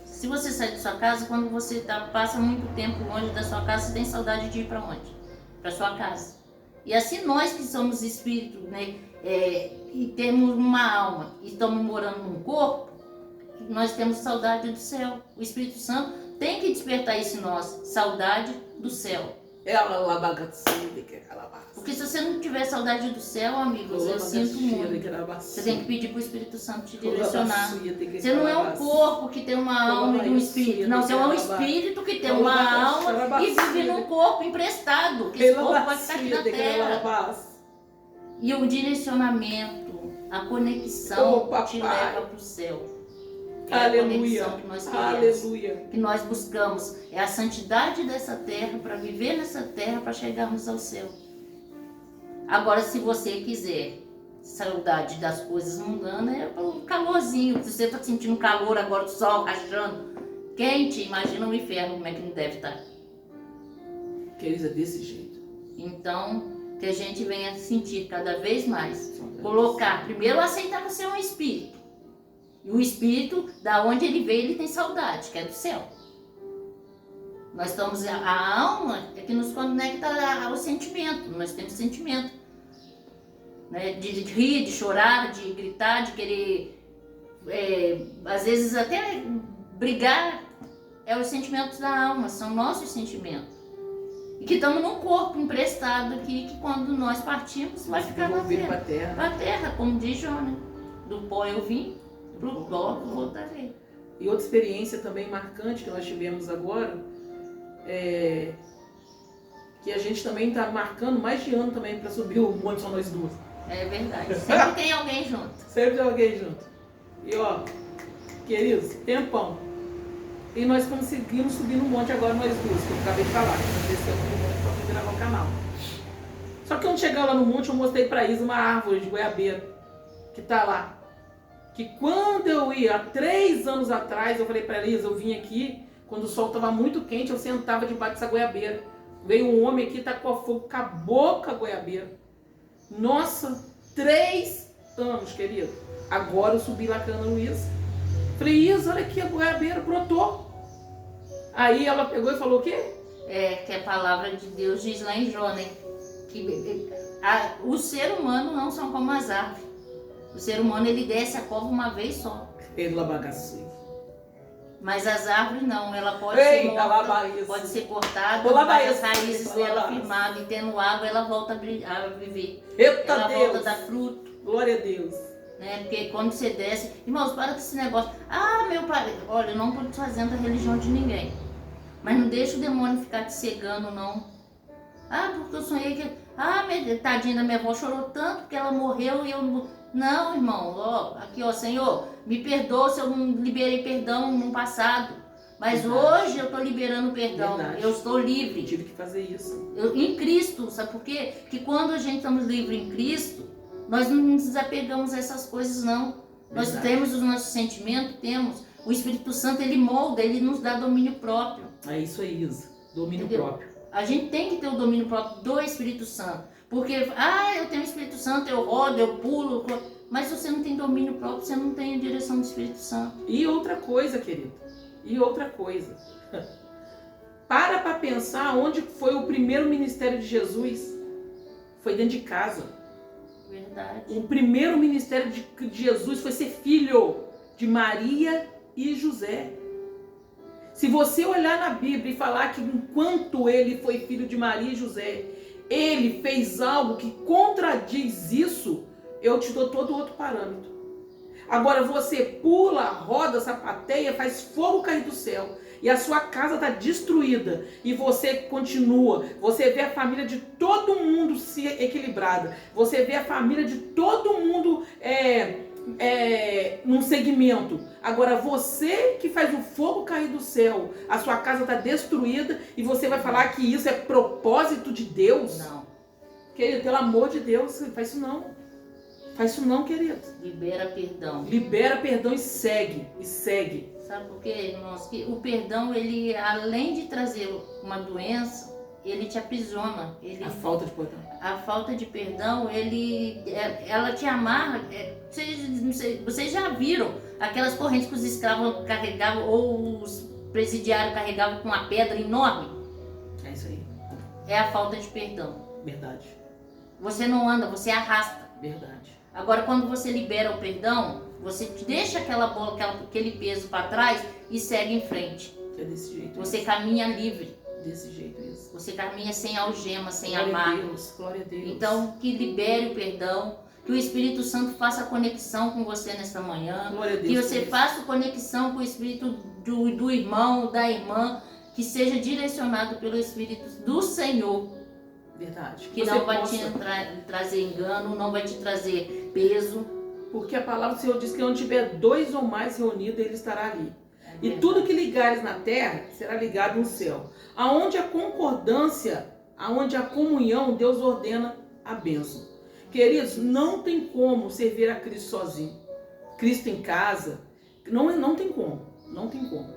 Se você sai da sua casa, quando você passa muito tempo longe da sua casa, você tem saudade de ir para onde? Para sua casa. E assim nós que somos espíritos, né, e temos uma alma e estamos morando num corpo, nós temos saudade do céu. O Espírito Santo tem que despertar isso em nós, saudade do céu. Porque se você não tiver saudade do céu, amigos, eu sinto muito. Você tem que pedir para o Espírito Santo te direcionar. Você não é um corpo que tem uma alma e um espírito. Não, você é um espírito que tem uma alma e vive num corpo emprestado. Que esse corpo vai ficar aqui na terra. E o direcionamento, a conexão te leva para o céu. Aleluia, que nós queremos, aleluia, que nós buscamos, é a santidade dessa terra, para viver nessa terra, para chegarmos ao céu. Agora, se você quiser saudade das coisas mundanas, é o calorzinho. Se você está sentindo calor agora, o sol rachando, quente, imagina o inferno, como é que não deve estar. Querida, é desse jeito. Então, que a gente venha sentir cada vez mais, colocar, primeiro aceitar que você é um espírito. E o espírito, da onde ele veio, ele tem saudade, que é do céu. Nós estamos, a alma é que nos conecta ao sentimento, nós temos sentimento. Né? De rir, de chorar, de gritar, de querer, às vezes até brigar, é os sentimentos da alma, são nossos sentimentos. E que estamos num corpo emprestado aqui, que quando nós partimos, vai ficar na terra. Para a terra, como diz Jó, né? Do pó eu vim, pro pó eu voltarei. E outra experiência também marcante que nós tivemos agora, que a gente também está marcando mais de ano também para subir o monte, só nós duas. É verdade, sempre tem alguém junto. Sempre tem alguém junto. E ó, queridos, tempão. E nós conseguimos subir no monte agora nós duas, que eu acabei de falar. Nós descemos no monte para poder gravar o canal. Só que quando chegar lá no monte, eu mostrei para Isa uma árvore de goiabeira que tá lá. Que quando eu ia, há 3 anos atrás, eu falei para ela, Isa, eu vim aqui, quando o sol estava muito quente, eu sentava debaixo dessa goiabeira. Veio um homem aqui, tacou fogo, acabou com a goiabeira. Nossa, 3 anos, querido. Agora eu subi lá com a Ana Luísa. Falei, Isa, olha aqui, a goiabeira brotou. Aí ela pegou e falou o quê? Que a palavra de Deus diz lá em Jó, né? Que o ser humano não são como as árvores. O ser humano, ele desce a cova uma vez só. Ela bagaceira. Mas as árvores não, ela pode ser morta, pode ser cortada, mas as raízes dela firmadas e tendo água, ela volta a viver. Eita ela Deus. volta a dar fruto. Glória a Deus. Né? Porque quando você desce, irmãos, para com esse negócio. Meu pai, olha, eu não estou desfazendo a religião de ninguém. Mas não deixa o demônio ficar te cegando, não. Porque eu sonhei que... tadinha da minha avó chorou tanto porque ela morreu e eu... Não, irmão, aqui, Senhor, me perdoa se eu não liberei perdão no passado. Mas hoje eu estou liberando perdão. Verdade. Eu estou livre. Eu tive que fazer isso. Em Cristo, sabe por quê? Que quando a gente estamos livres em Cristo, nós não nos desapegamos a essas coisas, não. Verdade. Nós temos os nossos sentimentos, temos. O Espírito Santo, ele molda, ele nos dá domínio próprio. É isso aí, Isa. Domínio Entendeu? próprio. A gente tem que ter o domínio próprio do Espírito Santo. Porque, eu tenho o Espírito Santo, eu rodo, eu pulo. Mas se você não tem domínio próprio, você não tem a direção do Espírito Santo. E outra coisa, querido. E outra coisa. Para pensar onde foi o primeiro ministério de Jesus. Foi dentro de casa. Verdade. O primeiro ministério de Jesus foi ser filho de Maria e José. Se você olhar na Bíblia e falar que enquanto ele foi filho de Maria e José, ele fez algo que contradiz isso, eu te dou todo outro parâmetro. Agora você pula, roda, sapateia, faz fogo cair do céu e a sua casa está destruída e você continua, você vê a família de todo mundo se equilibrada, você vê a família de todo mundo num segmento. Agora você que faz o fogo cair do céu, a sua casa está destruída e você vai falar que isso é propósito de Deus? Não. Querido, pelo amor de Deus, não faz isso não. Faz isso não, querido. Libera perdão. Libera perdão e segue. E segue. Sabe por quê, irmãos? Que o perdão, ele, além de trazer uma doença, ele te aprisiona. A falta de perdão. A falta de perdão, ela te amarra. Vocês já viram aquelas correntes que os escravos carregavam, ou os presidiários carregavam com uma pedra enorme? É isso aí. É a falta de perdão. Verdade. Você não anda, você arrasta. Verdade. Agora, quando você libera o perdão, você deixa aquela bola, aquele peso para trás e segue em frente. É desse jeito. Você caminha livre. Desse jeito isso. Você caminha sem algema, sem Glória amarra. a Deus, glória a Deus. Então, que libere o perdão, que o Espírito Santo faça conexão com você nesta manhã. Glória a Deus. Que você faça conexão com o Espírito do irmão, da irmã, que seja direcionado pelo Espírito do Senhor. Verdade. Que não vai te trazer engano, não vai te trazer peso. Porque a palavra do Senhor diz que onde tiver 2 ou mais reunidos, Ele estará ali. E tudo que ligares na terra será ligado no céu. Aonde a concordância, aonde a comunhão, Deus ordena a bênção. Queridos, não tem como servir a Cristo sozinho. Cristo em casa, não tem como. Não tem como.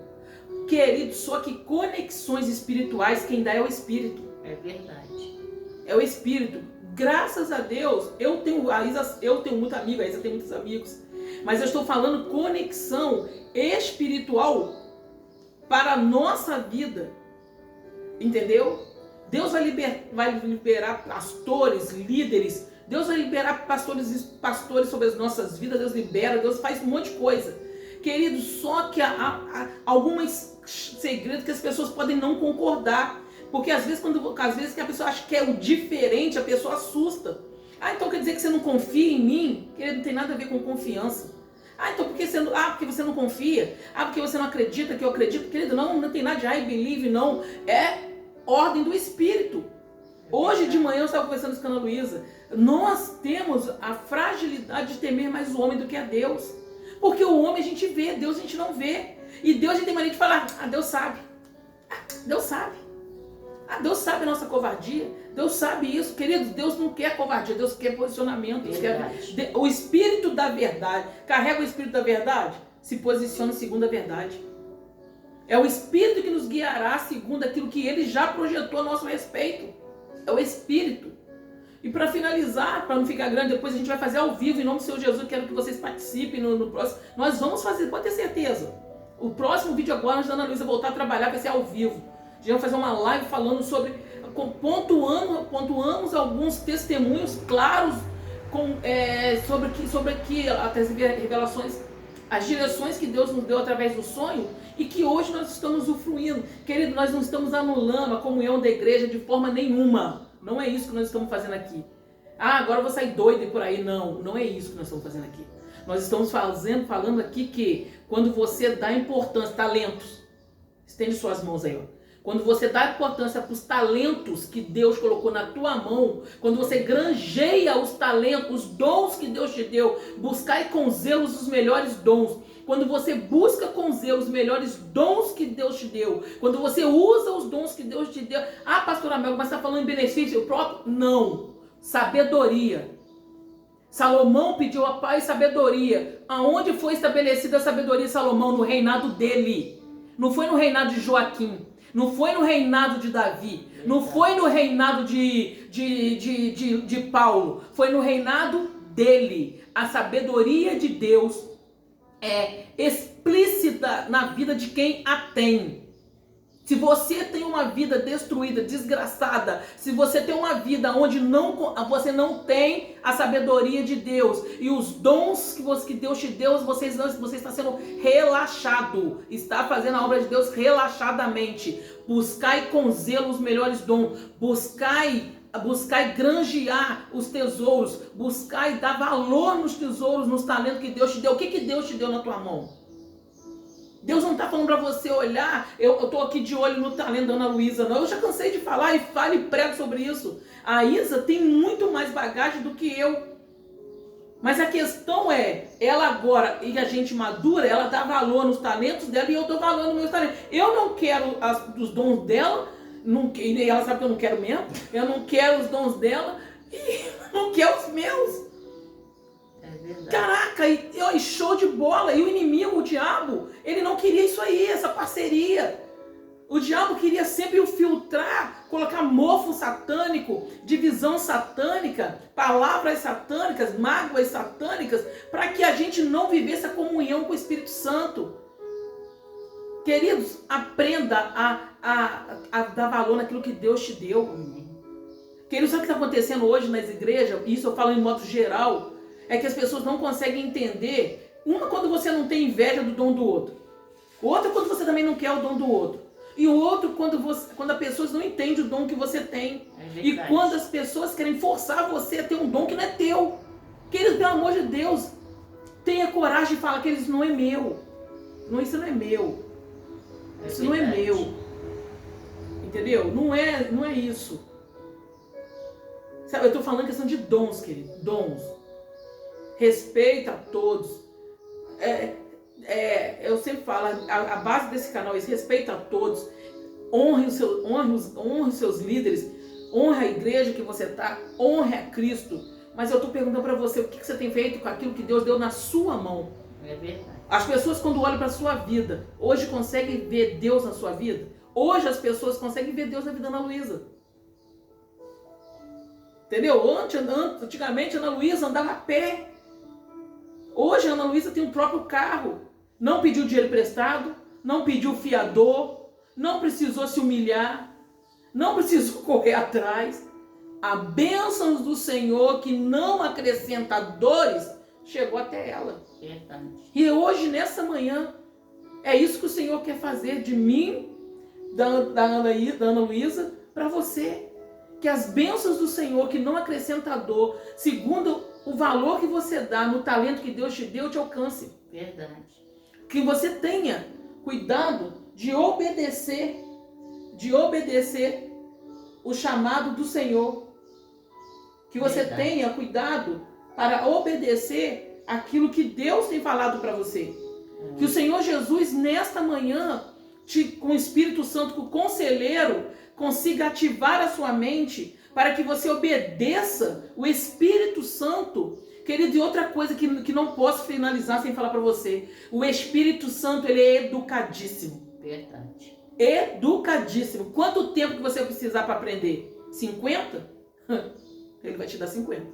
Queridos, só que conexões espirituais quem dá é o Espírito. É verdade. É o Espírito. Graças a Deus, eu tenho muito amigo, a Isa tem muitos amigos. Mas eu estou falando conexão espiritual para a nossa vida. Entendeu? Deus vai liberar pastores, líderes. Deus vai liberar pastores sobre as nossas vidas. Deus libera, Deus faz um monte de coisa. Querido, só que há alguns segredos que as pessoas podem não concordar. Porque às vezes que a pessoa acha que é o diferente, a pessoa assusta. Então quer dizer que você não confia em mim? Querido, não tem nada a ver com confiança. Então porque você não confia? Porque você não acredita que eu acredito? Querido, não tem nada de I believe, não. É ordem do Espírito. Hoje de manhã eu estava conversando com a Ana Luísa. Nós temos a fragilidade de temer mais o homem do que a Deus. Porque o homem a gente vê, Deus a gente não vê. E Deus a gente tem mania de falar, Deus sabe. Deus sabe. Deus sabe a nossa covardia. Deus sabe isso. Queridos, Deus não quer covardia, Deus quer posicionamento. Deus quer... O Espírito da verdade. Carrega o Espírito da verdade? Se posiciona segundo a verdade. É o Espírito que nos guiará segundo aquilo que Ele já projetou a nosso respeito. É o Espírito. E para finalizar, para não ficar grande, depois a gente vai fazer ao vivo, em nome do Senhor Jesus. Quero que vocês participem no próximo. Nós vamos fazer, pode ter certeza. O próximo vídeo agora, antes da Ana Luísa voltar a trabalhar, vai ser ao vivo. A gente vai fazer uma live falando sobre, pontuamos alguns testemunhos claros sobre as revelações, as direções que Deus nos deu através do sonho e que hoje nós estamos usufruindo. Querido, nós não estamos anulando a comunhão da igreja de forma nenhuma. Não é isso que nós estamos fazendo aqui. Agora eu vou sair doido por aí. Não é isso que nós estamos fazendo aqui. Nós estamos falando aqui que quando você dá importância, talentos, estende suas mãos aí, ó. Quando você dá importância para os talentos que Deus colocou na tua mão, quando você granjeia os talentos, os dons que Deus te deu, buscai com zelo os melhores dons. Quando você busca com zelo os melhores dons que Deus te deu, quando você usa os dons que Deus te deu. Pastora Mel, mas está falando em benefício próprio? Não. Sabedoria. Salomão pediu a paz e sabedoria. Aonde foi estabelecida a sabedoria de Salomão? No reinado dele. Não foi no reinado de Joaquim. Não foi no reinado de Davi, não foi no reinado de Paulo, foi no reinado dele. A sabedoria de Deus é explícita na vida de quem a tem. Se você tem uma vida destruída, desgraçada, se você tem uma vida onde você não tem a sabedoria de Deus e os dons que Deus te deu, você está sendo relaxado, está fazendo a obra de Deus relaxadamente. Buscai com zelo os melhores dons, buscai granjear os tesouros, buscai dar valor nos tesouros, nos talentos que Deus te deu. O que Deus te deu na tua mão? Deus não está falando para você olhar, eu estou aqui de olho no talento da Ana Luísa, não. Eu já cansei de falar e falo e prego sobre isso. A Isa tem muito mais bagagem do que eu. Mas a questão é, ela agora, e a gente madura, ela dá valor nos talentos dela e eu dou valor nos meus talentos. Eu não quero os dons dela, e ela sabe que eu não quero mesmo. Eu não quero os dons dela e não quero os meus. verdade. Caraca, e show de bola. E o inimigo, o diabo, ele não queria isso aí, essa parceria. O diabo queria sempre filtrar, colocar mofo satânico, divisão satânica, palavras satânicas, mágoas satânicas, para que a gente não vivesse a comunhão com o Espírito Santo. Queridos, aprenda a dar valor naquilo que Deus te deu. Queridos, sabe o que está acontecendo hoje nas igrejas? Isso eu falo em modo geral. É que as pessoas não conseguem entender. Uma, quando você não tem inveja do dom do outro. Outra, quando você também não quer o dom do outro. E o outro, quando as pessoas não entendem o dom que você tem. E quando as pessoas querem forçar você a ter um dom que não é teu. Queridos, pelo amor de Deus, tenha coragem de falar que isso não é meu. Não, isso não é meu. Isso não é meu. Entendeu? Não é isso. Sabe, eu estou falando questão de dons, querido. Dons. Respeita a todos. Eu sempre falo, a base desse canal é isso, respeita a todos. Honre os seus líderes. Honre a igreja que você está. Honre a Cristo. Mas eu estou perguntando para você, o que você tem feito com aquilo que Deus deu na sua mão? É verdade. As pessoas, quando olham para a sua vida, hoje conseguem ver Deus na sua vida? Hoje as pessoas conseguem ver Deus na vida da Ana Luísa. Entendeu? Antigamente a Ana Luísa andava a pé. Hoje a Ana Luísa tem um próprio carro. Não pediu dinheiro emprestado, não pediu fiador, não precisou se humilhar, não precisou correr atrás. A bênção do Senhor, que não acrescenta dores, chegou até ela. Verdade. E hoje, nessa manhã, é isso que o Senhor quer fazer de mim, da Ana Luísa, para você. Que as bênçãos do Senhor, que não acrescenta dor, segundo o valor que você dá no talento que Deus te deu, te alcance. Verdade. Que você tenha cuidado de obedecer o chamado do Senhor. Que você Verdade. tenha cuidado para obedecer aquilo que Deus tem falado para você. Que o Senhor Jesus, nesta manhã, com o Espírito Santo, com o conselheiro, consiga ativar a sua mente para que você obedeça o Espírito Santo. Querido, e outra coisa que não posso finalizar sem falar para você. O Espírito Santo, ele é educadíssimo. Verdade. Educadíssimo. Quanto tempo que você vai precisar para aprender? 50? Ele vai te dar 50.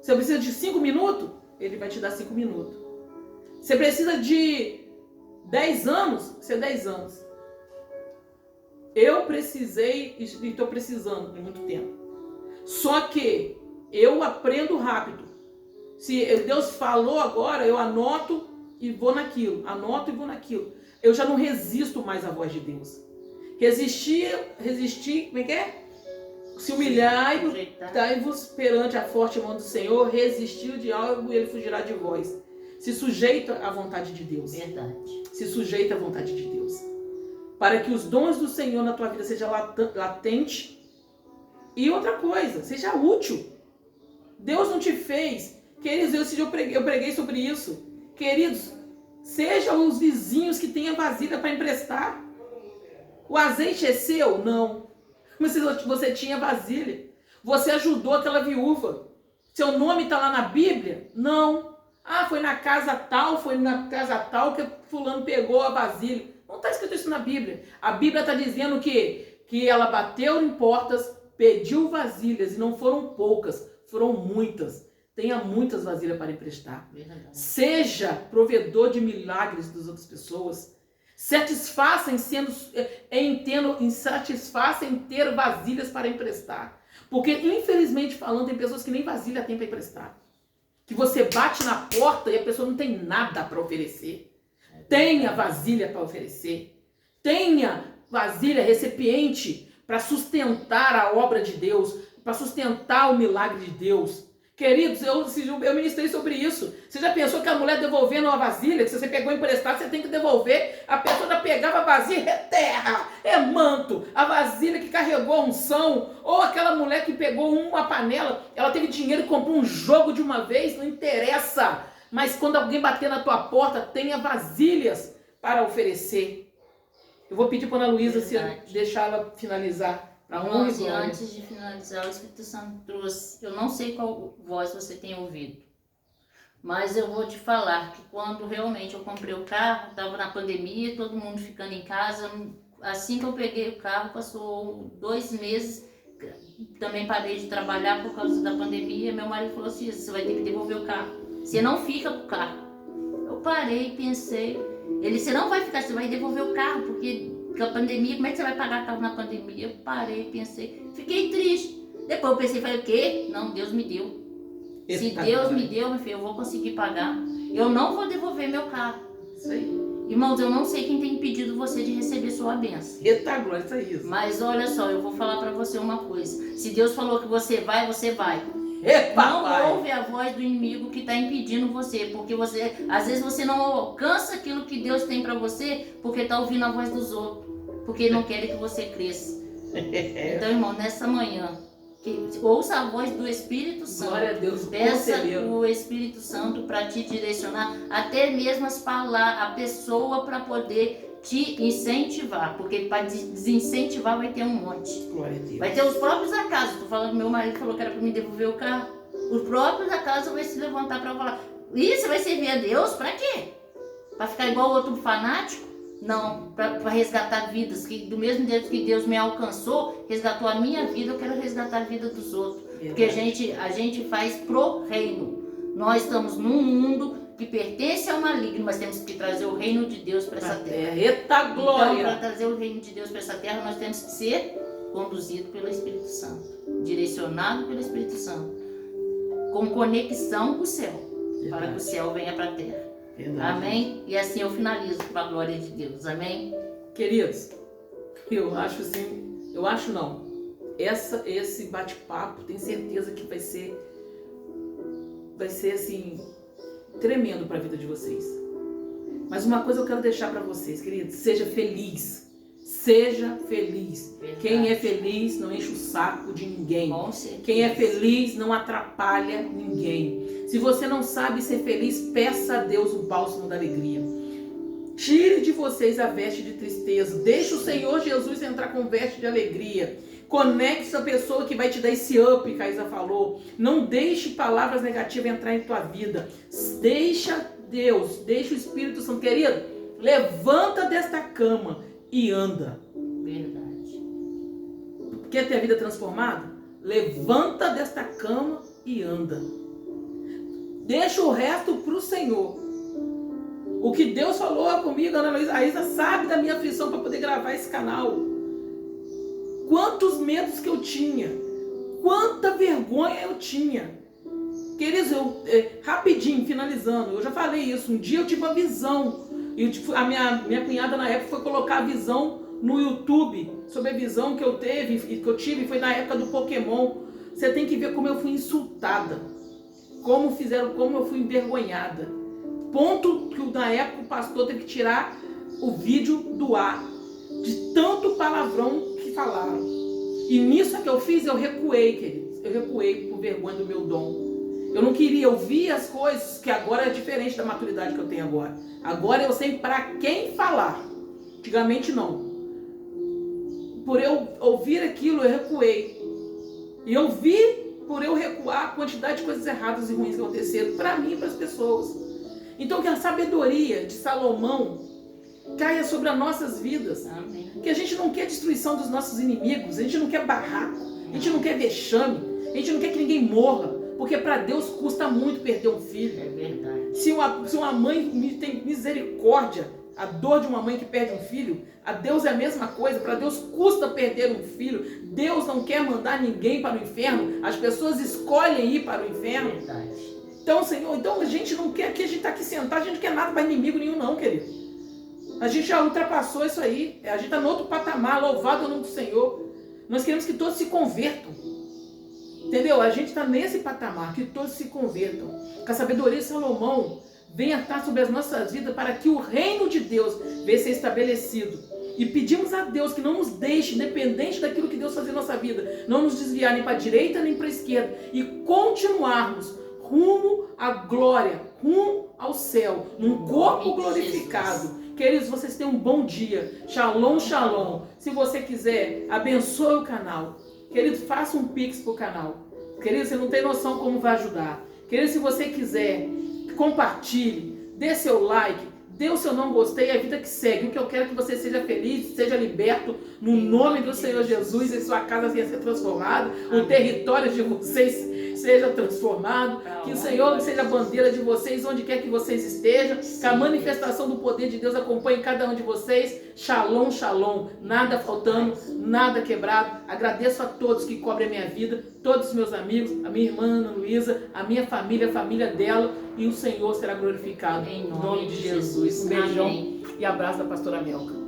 Você precisa de 5 minutos? Ele vai te dar 5 minutos. Você precisa de 10 anos? Você 10 anos. Eu precisei e estou precisando de muito tempo. Só que eu aprendo rápido. Se Deus falou agora, eu anoto e vou naquilo. Anoto e vou naquilo. Eu já não resisto mais à voz de Deus. Resistir, como é que é? Se humilhai-vos perante a forte mão do Senhor, resistir o diabo e ele fugirá de vós. Se sujeita à vontade de Deus. Verdade. Se sujeita à vontade de Deus. Para que os dons do Senhor na tua vida sejam latente. E outra coisa, seja útil. Deus não te fez. Queridos, eu preguei sobre isso. Queridos, sejam os vizinhos que tenham vasilha para emprestar. O azeite é seu? Não. Mas você tinha vasilha. Você ajudou aquela viúva. Seu nome está lá na Bíblia? Não. Ah, foi na casa tal que fulano pegou a vasilha. Não está escrito isso na Bíblia. A Bíblia está dizendo que ela bateu em portas, pediu vasilhas, e não foram poucas, foram muitas. Tenha muitas vasilhas para emprestar. Verdade. Seja provedor de milagres das outras pessoas. Satisfaça em ter vasilhas para emprestar. Porque, infelizmente falando, tem pessoas que nem vasilha tem para emprestar. Que você bate na porta e a pessoa não tem nada para oferecer. Tenha vasilha para oferecer. Tenha vasilha, recipiente para sustentar a obra de Deus, para sustentar o milagre de Deus. Queridos, eu ministrei sobre isso. Você já pensou que a mulher devolvendo uma vasilha, que se você pegou emprestado, você tem que devolver? A pessoa já pegava a vasilha, é terra, é manto. A vasilha que carregou a unção, ou aquela mulher que pegou uma panela, ela teve dinheiro e comprou um jogo de uma vez, não interessa. Mas quando alguém bater na tua porta, tenha vasilhas para oferecer. Eu vou pedir para a Ana Luísa se deixar ela finalizar. Irmãos, e antes de finalizar, o Espírito Santo trouxe, eu não sei qual voz você tem ouvido, Mas eu vou te falar que quando realmente eu comprei o carro, estava na pandemia, todo mundo ficando em casa. Assim que eu peguei o carro, passou 2 meses, também parei de trabalhar por causa da pandemia. Meu marido falou assim: você vai ter que devolver o carro, você não fica com o carro. Eu parei, pensei. Ele: você não vai ficar, você vai devolver o carro, porque com a pandemia, como é que você vai pagar carro na pandemia? Eu parei, pensei, fiquei triste. Depois eu pensei, falei: o quê? Não, Deus me deu. Se Deus me deu, meu filho, eu vou conseguir pagar. Eu não vou devolver meu carro. Isso aí. Irmãos, eu não sei quem tem impedido você de receber sua bênção. Eita glória, isso aí. Mas olha só, eu vou falar pra você uma coisa. Se Deus falou que você vai, você vai. Epa, Não pai. ouve a voz do inimigo que está impedindo você, porque você, às vezes você não alcança aquilo que Deus tem pra você, porque está ouvindo a voz dos outros, porque não querem que você cresça. Então, irmão, nessa manhã, ouça a voz do Espírito Santo. Glória a Deus. Peça o Espírito Santo para te direcionar, até mesmo as palavras, a pessoa para poder te incentivar, porque para desincentivar vai ter um monte. Glória a Deus. Vai ter os próprios acasos. Tô falando que meu marido falou que era para me devolver o carro. Os próprios acasos vai se levantar para falar: isso vai servir a Deus para quê? Para ficar igual outro fanático? Não, para resgatar vidas, que do mesmo jeito que Deus me alcançou, resgatou a minha vida, eu quero resgatar a vida dos outros. Verdade. Porque a gente faz pro reino. Nós estamos num mundo que pertence ao maligno, mas temos que trazer o reino de Deus para essa terra. Eita glória! Então, para trazer o reino de Deus para essa terra, nós temos que ser conduzidos pelo Espírito Santo, direcionado pelo Espírito Santo, com conexão com o céu, verdade, para que o céu venha para a terra. Verdade. Amém? E assim eu finalizo com a glória de Deus. Amém? Queridos, eu acho assim, esse bate-papo, tenho certeza que vai ser assim, tremendo para a vida de vocês. Mas uma coisa eu quero deixar para vocês, queridos: seja feliz. Seja feliz. Verdade. Quem é feliz não enche o saco de ninguém. Quem é feliz não atrapalha ninguém. Se você não sabe ser feliz, peça a Deus o bálsamo da alegria. Tire de vocês a veste de tristeza. Deixe o Senhor Jesus entrar com veste de alegria. Conecte a pessoa que vai te dar esse up que a Isa falou. Não deixe palavras negativas entrar em tua vida. Deixa Deus, deixa o Espírito Santo. Querido, levanta desta cama e anda. Verdade. Quer ter a vida transformada? Levanta desta cama e anda. Deixa o resto pro Senhor. O que Deus falou comigo, Ana Luísa, a Isa sabe da minha aflição para poder gravar esse canal. Quantos medos que eu tinha. Quanta vergonha eu tinha. Queridos, rapidinho, finalizando, eu já falei isso. Um dia eu tive uma visão. A minha cunhada na época foi colocar a visão no YouTube sobre a visão que eu tive, foi na época do Pokémon. Você tem que ver como eu fui insultada, como eu fui envergonhada. Ponto que na época o pastor teve que tirar o vídeo do ar, de tanto palavrão que falaram. E nisso que eu fiz, eu recuei, queridos. Eu recuei por vergonha do meu dom. Eu não queria ouvir as coisas, que agora é diferente da maturidade que eu tenho agora. Agora eu sei para quem falar. Antigamente não. Por eu ouvir aquilo, eu recuei. E eu vi, por eu recuar, a quantidade de coisas erradas e ruins que aconteceram para mim e para as pessoas. Então que a sabedoria de Salomão caia sobre as nossas vidas. Amém. Que a gente não quer destruição dos nossos inimigos, a gente não quer barraco, a gente não quer vexame, a gente não quer que ninguém morra. Porque para Deus custa muito perder um filho. É verdade. Se uma mãe tem misericórdia, a dor de uma mãe que perde um filho, a Deus é a mesma coisa. Para Deus custa perder um filho. Deus não quer mandar ninguém para o inferno. As pessoas escolhem ir para o inferno. É verdade. Então, Senhor, a gente não quer que a gente está aqui sentado, a gente não quer nada para inimigo nenhum não, querido. A gente já ultrapassou isso aí. A gente está no outro patamar, louvado é o nome do Senhor. Nós queremos que todos se convertam. Entendeu? A gente está nesse patamar, que todos se convertam. Que a sabedoria de Salomão venha estar sobre as nossas vidas para que o reino de Deus venha ser estabelecido. E pedimos a Deus que não nos deixe, independente daquilo que Deus fazer na nossa vida, não nos desviar nem para a direita nem para a esquerda. E continuarmos rumo à glória, rumo ao céu, num corpo glorificado. Queridos, vocês tenham um bom dia. Shalom, shalom. Se você quiser, abençoe o canal. Querido, faça um pix pro canal. Querido, você não tem noção como vai ajudar. Querido, se você quiser compartilhe, dê seu like, dê o seu não gostei, a vida que segue. O que eu quero é que você seja feliz, seja liberto no nome do Senhor Jesus, e sua casa venha ser transformada, o território de vocês seja transformado, que o Senhor seja a bandeira de vocês, onde quer que vocês estejam, que a manifestação do poder de Deus acompanhe cada um de vocês. Shalom, shalom, nada faltando, nada quebrado. Agradeço a todos que cobrem a minha vida, todos os meus amigos, a minha irmã Ana Luísa, a minha família, a família dela, e o Senhor será glorificado em nome de Jesus. Um beijão e abraço da pastora Melca.